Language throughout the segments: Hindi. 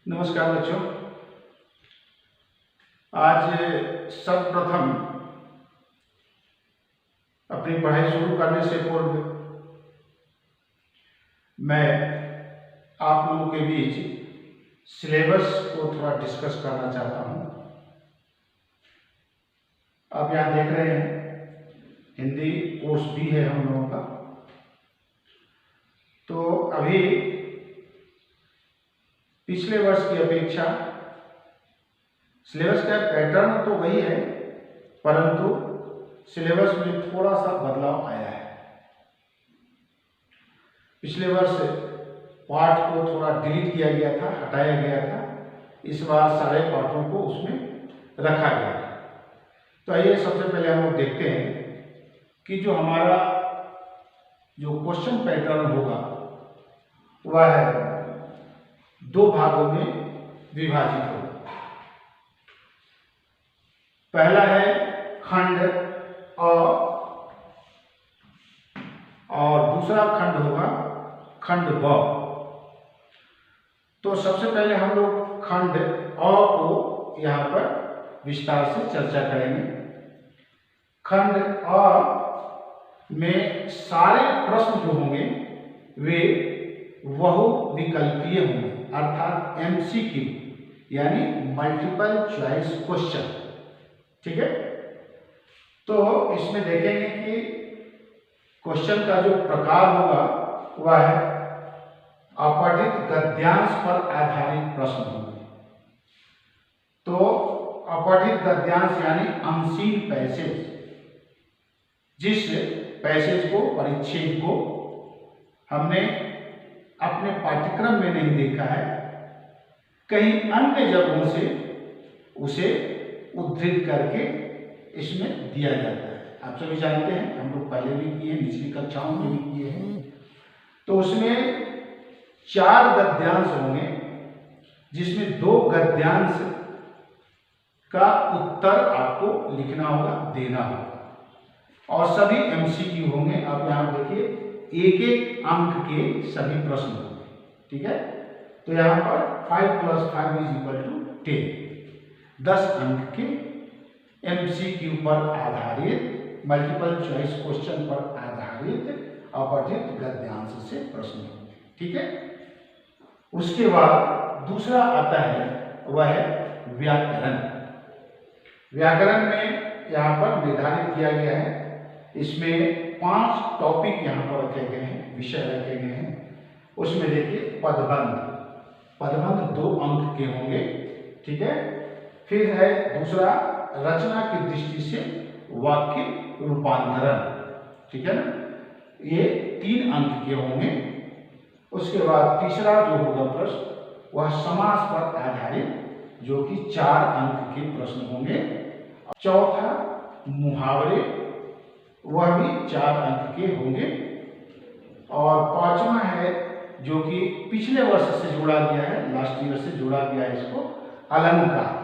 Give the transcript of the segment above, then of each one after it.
नमस्कार बच्चों। आज सर्वप्रथम अपनी पढ़ाई शुरू करने से पूर्व मैं आप लोगों के बीच सिलेबस को थोड़ा डिस्कस करना चाहता हूँ। आप यहाँ देख रहे हैं हिंदी कोर्स भी है हम लोगों का। तो अभी पिछले वर्ष की अपेक्षा सिलेबस का पैटर्न तो वही है, परंतु सिलेबस में थोड़ा सा बदलाव आया है। पिछले वर्ष पाठ को थोड़ा डिलीट किया गया था, हटाया गया था। इस बार सारे पाठों को उसमें रखा गया है। तो आइए सबसे पहले हम लोग देखते हैं कि जो हमारा जो क्वेश्चन पैटर्न होगा वह है दो भागों में विभाजित होगा। पहला है खंड अ और दूसरा खंड होगा खंड ब। तो सबसे पहले हम लोग खंड अ को यहाँ पर विस्तार से चर्चा करेंगे। खंड अ में सारे प्रश्न जो होंगे वे बहुविकल्पीय होंगे, अर्थात एमसीक्यू यानी मल्टीपल चॉइस क्वेश्चन। ठीक है। तो इसमें देखेंगे कि क्वेश्चन का जो प्रकार होगा वह है अपठित गद्यांश पर आधारित प्रश्न होंगे। तो अपठित गद्यांश यानी अनसीन पैसेज, जिस पैसेज को परिच्छेद को हमने अपने पाठ्यक्रम में नहीं देखा है, कहीं अन्य जगहों से उसे उद्धृत करके इसमें दिया जाता है। आप सभी जानते हैं, हम लोग पहले भी किए, निचली कक्षाओं में भी किए हैं। तो उसमें 4 गद्यांश होंगे, जिसमें 2 गद्यांश का उत्तर आपको लिखना होगा, देना होगा, और सभी एमसीक्यू होंगे। आप यहाँ देखिए, एक एक अंक के सभी प्रश्न होंगे। ठीक है। तो यहाँ पर 5 + 5 = 10, 10 अंक के एमसीक्यू पर आधारित, मल्टीपल चॉइस क्वेश्चन पर आधारित अपठित गद्यांश से प्रश्न होंगे। ठीक है। उसके बाद दूसरा आता है वह है व्याकरण। व्याकरण में यहाँ पर निर्धारित किया गया है, इसमें 5 टॉपिक यहाँ पर रखे गए हैं, विषय रखे गए हैं। उसमें देखिए पदबंध, पदबंध 2 अंक के होंगे। ठीक है। फिर है दूसरा रचना की दृष्टि से वाक्य रूपांतरण। ठीक है ना, ये 3 अंक के होंगे। उसके बाद तीसरा जो होगा प्रश्न वह समास पर आधारित, जो कि 4 अंक के प्रश्न होंगे। चौथा मुहावरे, वह भी 4 अंक के होंगे। और 5वां है जो कि पिछले वर्ष से जोड़ा गया है, लास्ट ईयर से जोड़ा गया है, इसको अलंकार।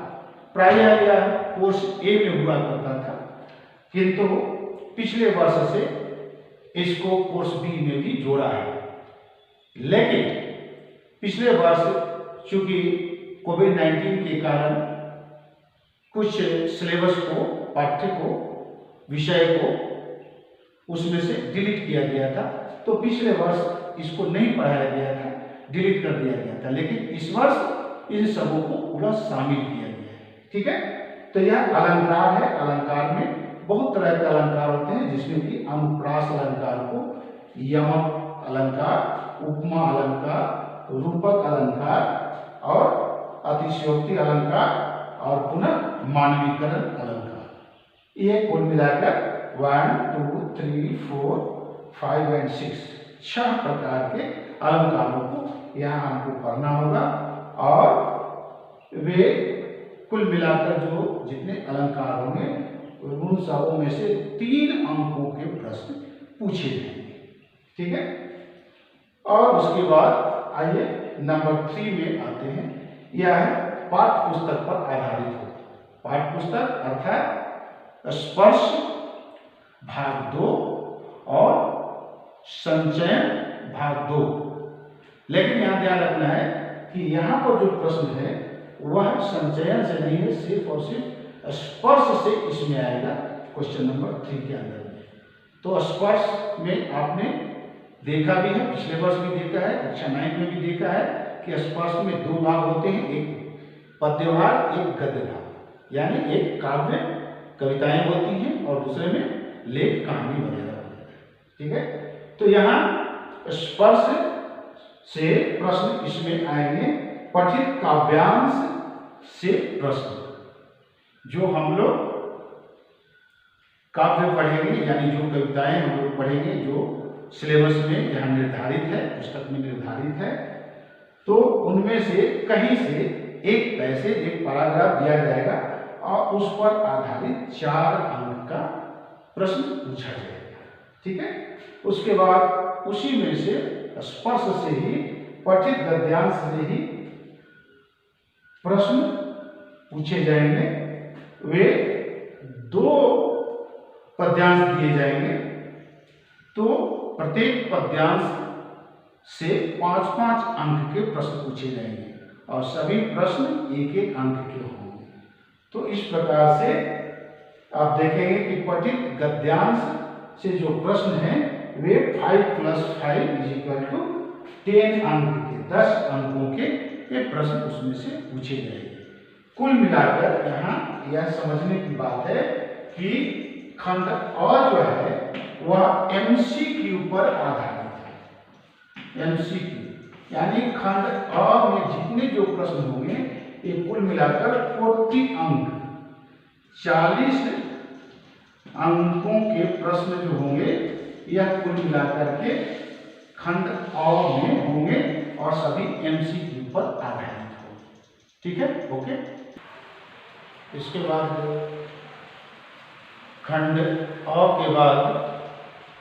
प्रायः यह कोर्स ए में हुआ करता था, किंतु पिछले वर्ष से इसको कोर्स बी में भी जोड़ा है। लेकिन पिछले वर्ष चूंकि कोविड-19 के कारण कुछ सिलेबस को, पाठ्य को, विषय को उसमें से डिलीट किया गया था। तो पिछले वर्ष इसको नहीं पढ़ाया गया था, डिलीट कर दिया गया था। लेकिन इस वर्ष इन सबों को पूरा शामिल किया गया है। ठीक है। तो यह अलंकार है। अलंकार में बहुत तरह के अलंकार होते हैं, जिसमें कि अनुप्रास अलंकार को यमक अलंकार, उपमा अलंकार, रूपक अलंकार और अतिशयोक्ति अलंकार और पुनः मानवीकरण अलंकार। ये कुल मिलाकर 1, 2, 3, 4, 5 और 6 6 प्रकार के अलंकारों को यहाँ हमको पढ़ना होगा। और वे कुल मिलाकर जो जितने अलंकार होंगे उन सबों में से 3 अंकों के प्रश्न पूछे जाएंगे। ठीक है। और उसके बाद आइए नंबर 3 में आते हैं। यह है पाठ्य पुस्तक पर आधारित होगा। पाठ्य पुस्तक अर्थात स्पर्श भाग 2 और संचयन भाग 2। लेकिन यहाँ ध्यान रखना है कि यहाँ पर जो प्रश्न है वह संचयन से नहीं है, सिर्फ और सिर्फ स्पर्श से इसमें आएगा क्वेश्चन नंबर 3 के अंदर में। तो स्पर्श में आपने देखा भी है, पिछले वर्ष भी देखा है, कक्षा 9 में भी देखा है कि स्पर्श में 2 भाग होते हैं, एक पद्य भाग, एक गद्य भाग। यानी एक काव्य कविताएं होती हैं और दूसरे में लेख कहानी वगैरह होता है। ठीक है, तो यहाँ स्पर्श से प्रश्न इसमें आएंगे। पठित काव्यांश से प्रश्न, जो हम लोग काव्य पढ़ेंगे यानी जो कविताएं हम लोग पढ़ेंगे जो सिलेबस में यहाँ निर्धारित है, पुस्तक में निर्धारित है, तो उनमें से कहीं से एक पैसेज, एक पैराग्राफ दिया जाएगा और उस पर आधारित 4 अंक का प्रश्न पूछा जाएगा। ठीक है, उसके बाद उसी में से स्पर्श से ही, पठित गद्यांश से ही प्रश्न पूछे जाएंगे। वे 2 पद्यांश दिए जाएंगे, तो प्रत्येक पद्यांश से 5-5 अंक के प्रश्न पूछे जाएंगे और सभी प्रश्न 1-1 अंक के होंगे। तो इस प्रकार से आप देखेंगे कि पठित गद्यांश से जो प्रश्न हैं वे 5 + 5 = 10 अंक के, 10 अंकों के ये प्रश्न उसमें से पूछे जाएंगे। कुल मिलाकर यहाँ यह समझने की बात है कि खंड अ जो है वह MCQ पर आधारित है। MCQ यानी खंड अ में जितने जो प्रश्न होंगे ये कुल मिलाकर 40 अंक, 40 अंकों के प्रश्न जो होंगे यह कुल मिलाकर के खंड अ में होंगे और सभी MCQ पर आधारित होंगे। ठीक है, ओके। इसके बाद खंड अ के बाद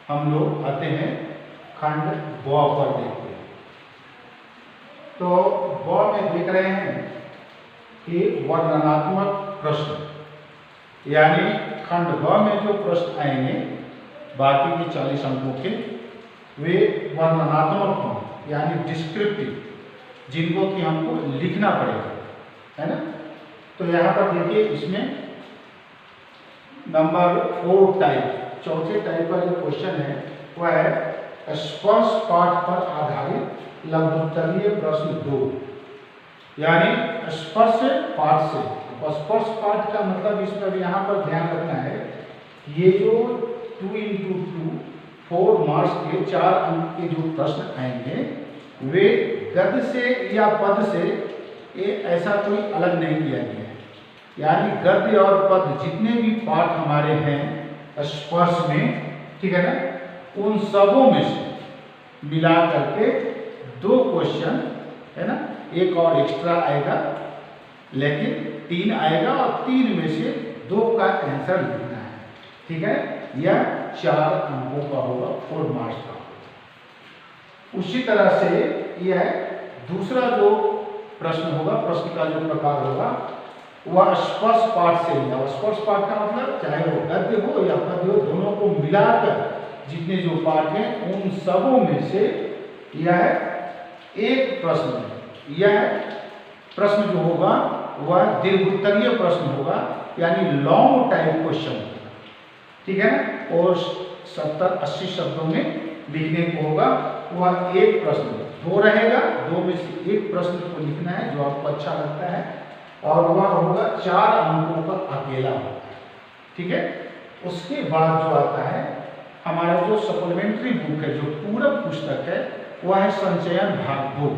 हम लोग आते हैं खंड ब पर देखते हैं। तो ब में देख रहे हैं कि वर्णनात्मक प्रश्न, यानी खंड ब में जो प्रश्न आएंगे बाकी के 40 अंकों के वे वर्णनात्मक होंगे, यानी डिस्क्रिप्टिव, जिनको कि हमको लिखना पड़ेगा, है ना। तो यहाँ पर देखिए इसमें नंबर 4 टाइप, चौथे टाइप का जो क्वेश्चन है वह है स्पर्श पाठ पर आधारित लघुत्तरीय प्रश्न 2, यानी स्पर्श पाठ से। स्पर्श पाठ का मतलब इसमें यहाँ पर ध्यान रखना है, ये जो 2 × 2 4 मार्क्स के 4 अंक के जो प्रश्न आएंगे वे गद्य से या पद से ये ऐसा कोई अलग नहीं किया गया है। यानी गद्य और पद जितने भी पाठ हमारे हैं स्पर्श में, ठीक है ना, उन सबों में से मिला करके 2 क्वेश्चन, है ना, एक और एक्स्ट्रा आएगा, लेकिन 3 आएगा और 3 में से 2 का आंसर लिखना है। ठीक है, यह 4 अंकों का होगा, 4 मार्क्स का। उसी तरह से यह दूसरा जो प्रश्न होगा, प्रश्न का जो प्रकार होगा वह स्पर्श पाठ से ही। स्पर्श पाठ का मतलब चाहे वो गद्य हो या पद्य हो, दोनों को मिलाकर जितने जो पाठ हैं उन सबों में से यह एक प्रश्न है। यह प्रश्न जो होगा वह दीर्घोत्तरीय प्रश्न होगा, यानी लॉन्ग टाइप क्वेश्चन होगा। ठीक है ना, और 70-80 शब्दों में लिखने को होगा। वह एक प्रश्न 2 रहेगा, 2 में से एक प्रश्न को लिखना है जो आपको अच्छा लगता है, और वह होगा 4 अंकों का अकेला होगा। ठीक है, उसके बाद जो आता है हमारा जो सप्लीमेंट्री बुक है, जो पूरक पुस्तक है, वह है संचयन भाग 2।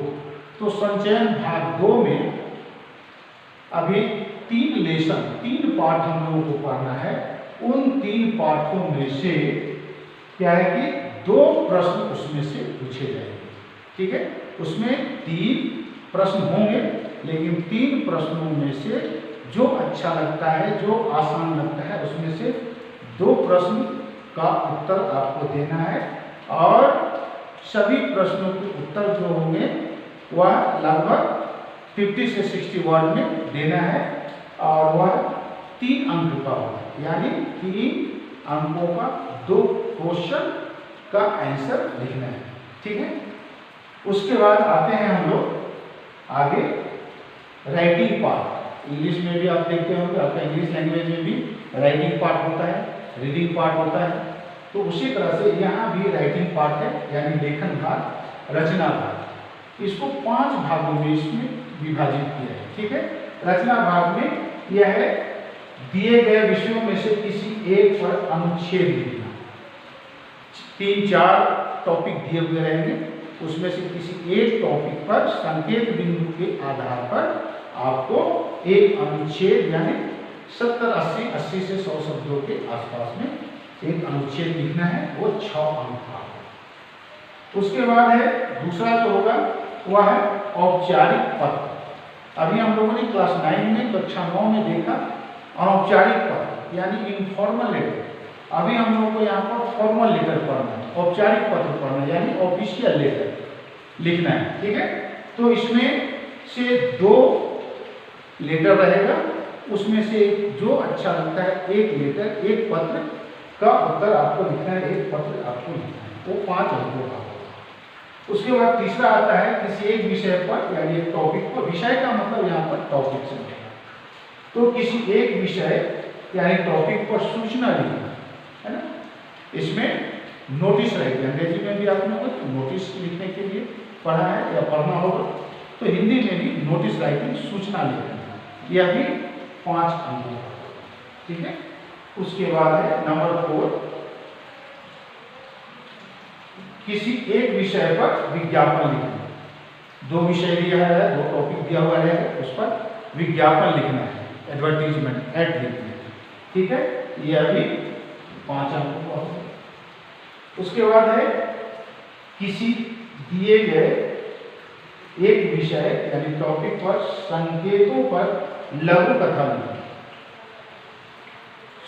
तो संचयन भाग 2 में अभी 3 लेसन, 3 पाठ हम लोगों को पढ़ना है। उन 3 पाठों में से क्या है कि 2 प्रश्न उसमें से पूछे जाएंगे। ठीक है, उसमें 3 प्रश्न होंगे, लेकिन 3 प्रश्नों में से जो अच्छा लगता है, जो आसान लगता है, उसमें से 2 प्रश्न का उत्तर आपको देना है, और सभी प्रश्नों के उत्तर जो होंगे वह लगभग 50 से 60 वर्ड में देना है, और वह 3 अंक का होगा, यानी 3 अंकों का 2 क्वेश्चन का आंसर लिखना है। ठीक है, उसके बाद आते हैं हम लोग आगे राइटिंग पार्ट, इंग्लिश में भी आप देखते होंगे, आपका इंग्लिश लैंग्वेज में भी राइटिंग पार्ट होता है, रीडिंग पार्ट होता है। तो उसी तरह से यहाँ भी राइटिंग पार्ट है, यानी लेखन भाग, रचना भाग। इसको 5 भागों में इसमें विभाजित किया है। ठीक है, रचना भाग में यह है दिए गए विषयों में से किसी एक पर अनुच्छेद लिखना। 3-4 टॉपिक दिए हुए रहेंगे, उसमें से किसी एक टॉपिक पर संकेत बिंदु के आधार पर आपको एक अनुच्छेद यानी 70, 80 से 100 शब्दों के आसपास में एक अनुच्छेद लिखना है, वो 6 अंक का। उसके बाद है दूसरा जो होगा वह है औपचारिक पत्र। अभी हम लोगों ने क्लास 9 में, कक्षा 9 में देखा अनौपचारिक पत्र यानी इनफॉर्मल लेटर। अभी हम लोगों को यहाँ पर फॉर्मल लेटर पढ़ना है, औपचारिक पत्र पढ़ना है, यानी ऑफिशियल लेटर लिखना है। ठीक है, तो इसमें से 2 लेटर रहेगा, उसमें से जो अच्छा लगता है एक लेटर, एक पत्र का उत्तर आपको लिखना है, एक पत्र आपको लिखना है, वो 5 अंकों का होगा। उसके बाद तीसरा आता है किसी एक विषय पर यानी एक टॉपिक पर, विषय का मतलब यहाँ पर टॉपिक से है, तो किसी एक विषय यानी टॉपिक पर सूचना लिखना है ना। इसमें नोटिस रहेगी, अंग्रेजी में भी आपने नोटिस लिखने के लिए पढ़ा है या पढ़ना होगा, तो हिंदी में भी नोटिस राइटिंग, सूचना लिखना, यह भी 5 अंकों का। ठीक है, उसके बाद है नंबर 4, किसी एक विषय पर विज्ञापन लिखना। 2 विषय दिया है, 2 टॉपिक दिया हुआ है, उस पर विज्ञापन लिखना है, एडवर्टीजमेंट, एड लिखना है। ठीक है, यह भी 5 अंकों का होगा। उसके बाद है किसी दिए गए एक विषय यानी टॉपिक पर संकेतों पर लघु कथा लिखना,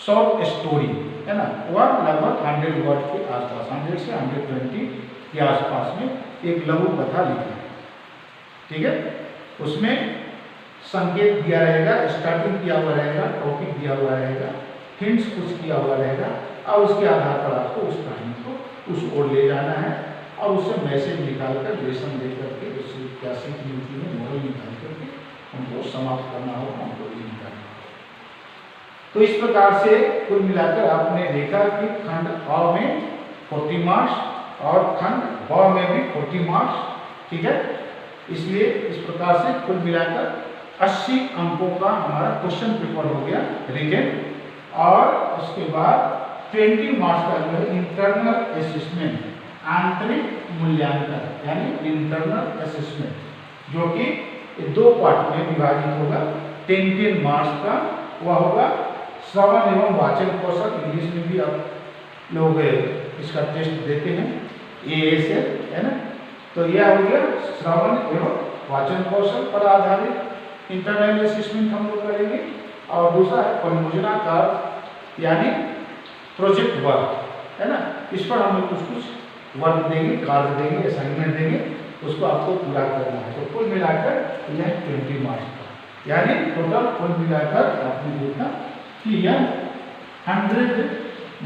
शॉर्ट स्टोरी है ना, वह लगभग 100 वर्ड के आसपास, 100 से 120 के आसपास में एक लघु कथा लिखना है। ठीक है, उसमें संकेत दिया रहेगा, स्टार्टिंग किया हुआ रहेगा, टॉपिक दिया हुआ रहेगा, हिंट्स कुछ किया हुआ रहेगा, और उसके आधार पर आपको उस कहानी को उस ओर ले जाना है और उससे मैसेज निकालकर, लेसन लेकर के, उससे क्या सीख मिलती है, मॉरल निकाल करके उनको समाप्त करना होगा, उनको निकालना होगा। तो इस प्रकार से कुल मिलाकर आपने देखा कि खंड अ में 40 मार्क्स और खंड ब में भी 40 मार्क्स। ठीक है, इसलिए इस प्रकार से कुल मिलाकर 80 अंकों का हमारा क्वेश्चन पेपर हो गया रिटेन, और उसके बाद 20 मार्क्स का जो है इंटरनल असेसमेंट, आंतरिक मूल्यांकन यानी इंटरनल असेसमेंट, जो कि 2 पार्ट में विभाजित होगा। 10 मार्क्स का वह होगा श्रवण एवं वाचन कौशल, इंग्लिश में भी आप लोग इसका टेस्ट देते हैं, ASL है ना। तो यह हो गया श्रवण एवं वाचन कौशल पर आधारित इंटरनल असेसमेंट हम लोग करेंगे। और दूसरा है परियोजना कार्य यानी प्रोजेक्ट वर्क है ना, इस पर हम लोग कुछ वर्क देंगे, कार्य देंगे, असाइनमेंट देंगे, उसको आपको पूरा करना है। तो कुल मिलाकर यह 20 मार्क्स का, यानी टोटल कुल मिलाकर आपने देखा कि यह 100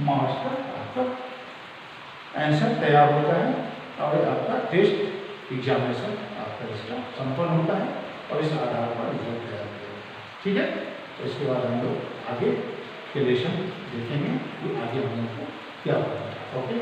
मार्क्स का आपका आंसर तैयार होता है, और आपका टेस्ट एग्जामिनेशन आपका इसका संपन्न होता है, और इस आधार पर रिजल्ट तैयार होता है। ठीक है, तो इसके बाद हम लोग आगे के लेसन देखेंगे कि आगे हम लोग को क्या होता है। ओके।